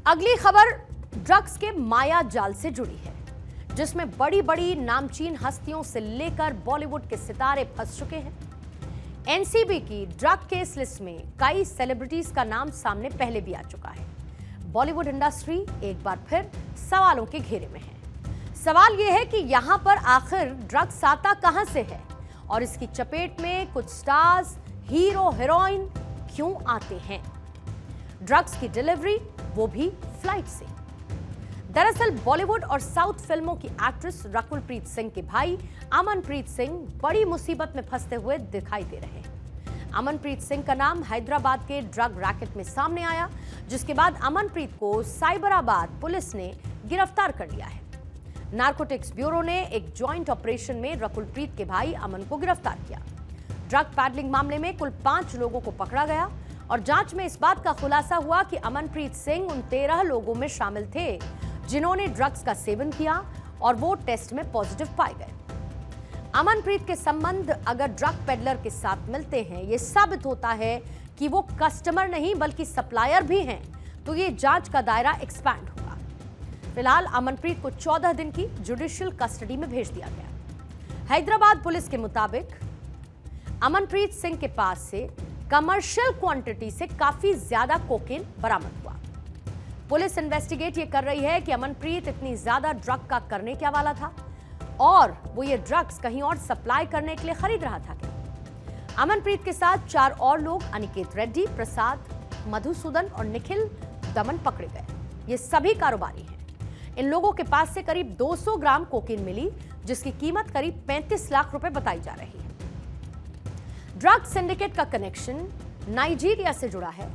अगली खबर ड्रग्स के माया जाल से जुड़ी है, जिसमें बड़ी बड़ी नामचीन हस्तियों से लेकर बॉलीवुड के सितारे फंस चुके हैं। एनसीबी की ड्रग केस लिस्ट में कई सेलिब्रिटीज का नाम सामने पहले भी आ चुका है। बॉलीवुड इंडस्ट्री एक बार फिर सवालों के घेरे में है। सवाल यह है कि यहां पर आखिर ड्रग्स आता कहां से है और इसकी चपेट में कुछ स्टार्स, हीरो, हीरोइन क्यों आते हैं। ड्रग्स की डिलीवरी वो भी फ्लाइट से। दरअसल बॉलीवुड और साउथ फिल्मों की एक्ट्रेस रकुलप्रीत सिंह के भाई अमनप्रीत सिंह बड़ी मुसीबत में फंसते हुए दिखाई दे रहे हैं। अमनप्रीत सिंह का नाम हैदराबाद के ड्रग रैकेट में सामने आया, जिसके बाद अमनप्रीत को साइबराबाद पुलिस ने गिरफ्तार कर लिया है। नारकोटिक्स ब्यूरो ने एक जॉइंट ऑपरेशन में रकुलप्रीत के भाई अमन को गिरफ्तार किया। ड्रग पैडलिंग मामले में कुल 5 लोगों को पकड़ा गया और जांच में इस बात का खुलासा हुआ कि अमनप्रीत सिंह उन 13 लोगों में शामिल थे जिन्होंने ड्रग्स का सेवन किया और वो टेस्ट में पॉजिटिव पाए गए। अमनप्रीत के संबंध अगर ड्रग पेडलर के साथ मिलते हैं, ये साबित होता है कि वो कस्टमर नहीं बल्कि सप्लायर भी हैं, तो ये जांच का दायरा एक्सपैंड होगा। फिलहाल अमनप्रीत को 14 दिन की जुडिशियल कस्टडी में भेज दिया गया। हैदराबाद पुलिस के मुताबिक अमनप्रीत सिंह के पास से कमर्शियल क्वांटिटी से काफी ज्यादा कोकेन बरामद हुआ। पुलिस इन्वेस्टिगेट ये कर रही है कि अमनप्रीत इतनी ज्यादा ड्रग का करने क्या वाला था और वो ये ड्रग्स कहीं और सप्लाई करने के लिए खरीद रहा था क्या। अमनप्रीत के साथ 4 और लोग अनिकेत रेड्डी, प्रसाद, मधुसूदन और निखिल दमन पकड़े गए। ये सभी कारोबारी हैं। इन लोगों के पास से करीब 200 ग्राम कोकेन मिली, जिसकी कीमत करीब 35 लाख रुपए बताई जा रही है। ड्रग सिंडिकेट का कनेक्शन नाइजीरिया से जुड़ा है।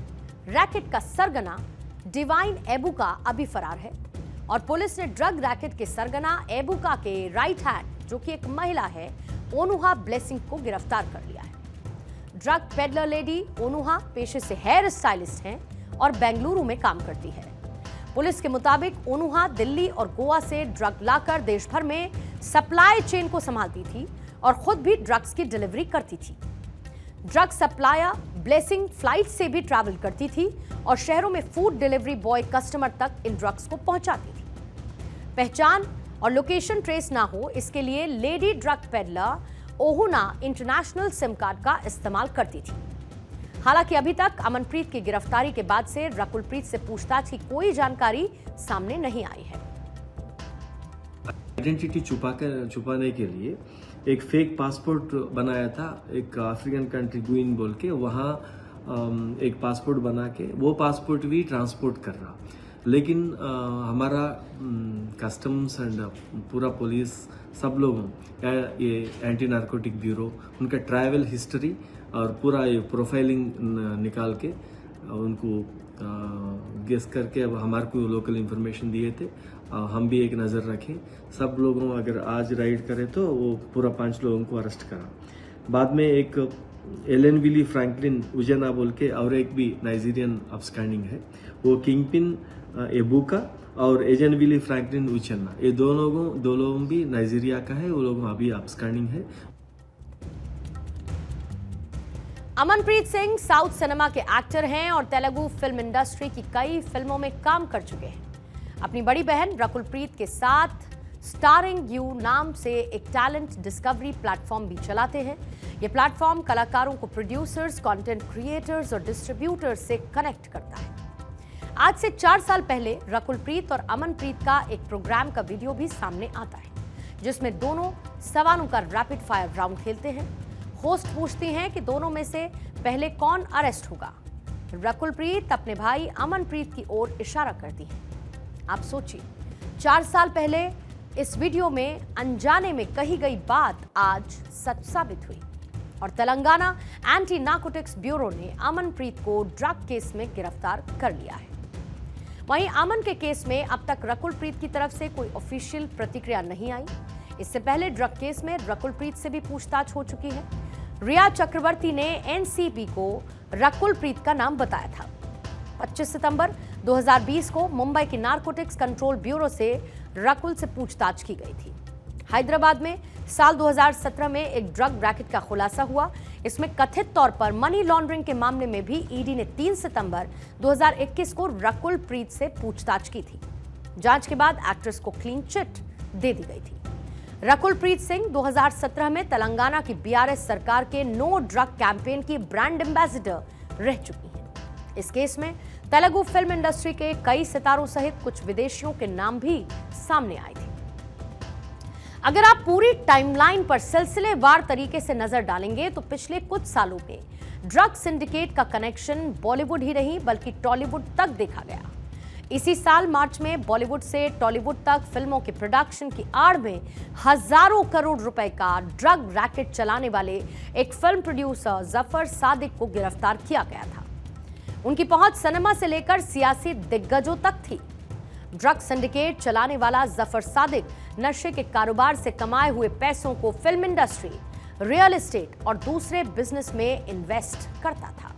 रैकेट का सरगना डिवाइन एबुका अभी फरार है और पुलिस ने ड्रग रैकेट के सरगना एबुका के राइट हैंड, जो कि एक महिला है, ओनुहा ब्लेसिंग को गिरफ्तार कर लिया है। ड्रग पेडलर लेडी ओनुहा पेशे से हेयर स्टाइलिस्ट हैं और बेंगलुरु में काम करती है। पुलिस के मुताबिक ओनुहा दिल्ली और गोवा से ड्रग लाकर देश भर में सप्लाई चेन को संभालती थी और खुद भी ड्रग्स की डिलीवरी करती थी। ड्रग सप्लायर ब्लेसिंग फ्लाइट से भी ट्रैवल करती थी और शहरों में फूड डिलीवरी बॉय कस्टमर तक इन ड्रग्स को पहुंचाती थी। पहचान और लोकेशन ट्रेस ना हो, इसके लिए लेडी ड्रग पेडलर ओहुना इंटरनेशनल सिम कार्ड का इस्तेमाल करती थी। हालांकि अभी तक अमनप्रीत की गिरफ्तारी के बाद से रकुलप्रीत से पूछताछ की कोई जानकारी सामने नहीं आई है। आइडेंटिटी छुपाने के लिए एक फेक पासपोर्ट बनाया था, एक अफ्रीकन कंट्री गुइन बोल के, वहाँ एक पासपोर्ट बना के वो पासपोर्ट भी ट्रांसपोर्ट कर रहा। लेकिन हमारा कस्टम्स एंड पूरा पुलिस सब लोग, ये एंटी नार्कोटिक ब्यूरो, उनका ट्रैवल हिस्ट्री और पूरा ये प्रोफाइलिंग निकाल के उनको गेस करके अब हमारे को लोकल इंफॉर्मेशन दिए थे। हम भी एक नज़र रखें। सब लोगों अगर आज राइड करें तो वो पूरा 5 लोगों को अरेस्ट करा। बाद में एक एलन विली फ्रैंकलिन उजना बोल के और एक भी नाइजीरियन अपस्टैंडिंग है, वो किंग पिन एबुका और एजन विली फ्रैंकलिन उचन्ना, ये दो लोगों भी नाइजीरिया का है। वो लोग अभी अपस्टैंडिंग है। अमनप्रीत सिंह साउथ सिनेमा के एक्टर हैं और तेलुगु फिल्म इंडस्ट्री की कई फिल्मों में काम कर चुके हैं। अपनी बड़ी बहन रकुलप्रीत के साथ स्टारिंग यू नाम से एक टैलेंट डिस्कवरी प्लेटफॉर्म भी चलाते हैं। ये प्लेटफॉर्म कलाकारों को प्रोड्यूसर्स, कंटेंट क्रिएटर्स और डिस्ट्रीब्यूटर्स से कनेक्ट करता है। आज से 4 साल पहले रकुलप्रीत और अमनप्रीत का एक प्रोग्राम का वीडियो भी सामने आता है, जिसमें दोनों सवालों का रैपिड फायर राउंड खेलते हैं। होस्ट पूछती हैं कि दोनों में से पहले कौन अरेस्ट होगा। रकुलप्रीत अपने भाई अमनप्रीत की ओर इशारा करती है। आप सोचिए, 4 साल पहले इस वीडियो में अनजाने में कही गई बात आज सच साबित हुई और तेलंगाना एंटी नार्कोटिक्स ब्यूरो ने अमनप्रीत को ड्रग केस में गिरफ्तार कर लिया है। वहीं अमन के केस में अब तक रकुलप्रीत की तरफ से कोई ऑफिशियल प्रतिक्रिया नहीं आई। इससे पहले ड्रग केस में रकुलप्रीत से भी पूछताछ हो चुकी है। रिया चक्रवर्ती ने एनसीबी को रकुलप्रीत का नाम बताया था। 25 सितंबर 2020 को मुंबई की नारकोटिक्स कंट्रोल ब्यूरो से रकुल से पूछताछ की गई थी। हैदराबाद में साल 2017 में एक ड्रग रैकेट का खुलासा हुआ। इसमें कथित तौर पर मनी लॉन्ड्रिंग के मामले में भी ईडी ने 3 सितंबर 2021 को रकुल प्रीत से पूछताछ की थी। जांच के बाद एक्ट्रेस को क्लीन चिट दे दी गई थी। रकुल प्रीत सिंह 2017 में तेलंगाना की बीआरएस सरकार के नो ड्रग कैंपेन की ब्रांड एम्बेसडर रह चुकी हैं। इस केस में तेलुगु फिल्म इंडस्ट्री के कई सितारों सहित कुछ विदेशियों के नाम भी सामने आए थे। अगर आप पूरी टाइमलाइन पर सिलसिलेवार तरीके से नजर डालेंगे तो पिछले कुछ सालों में ड्रग सिंडिकेट का कनेक्शन बॉलीवुड ही नहीं बल्कि टॉलीवुड तक देखा गया। इसी साल मार्च में बॉलीवुड से टॉलीवुड तक फिल्मों के प्रोडक्शन की आड़ में हजारों करोड़ रुपए का ड्रग रैकेट चलाने वाले एक फिल्म प्रोड्यूसर जफर सादिक को गिरफ्तार किया गया था। उनकी पहुंच सिनेमा से लेकर सियासी दिग्गजों तक थी। ड्रग सिंडिकेट चलाने वाला जफर सादिक नशे के कारोबार से कमाए हुए पैसों को फिल्म इंडस्ट्री, रियल एस्टेट और दूसरे बिजनेस में इन्वेस्ट करता था।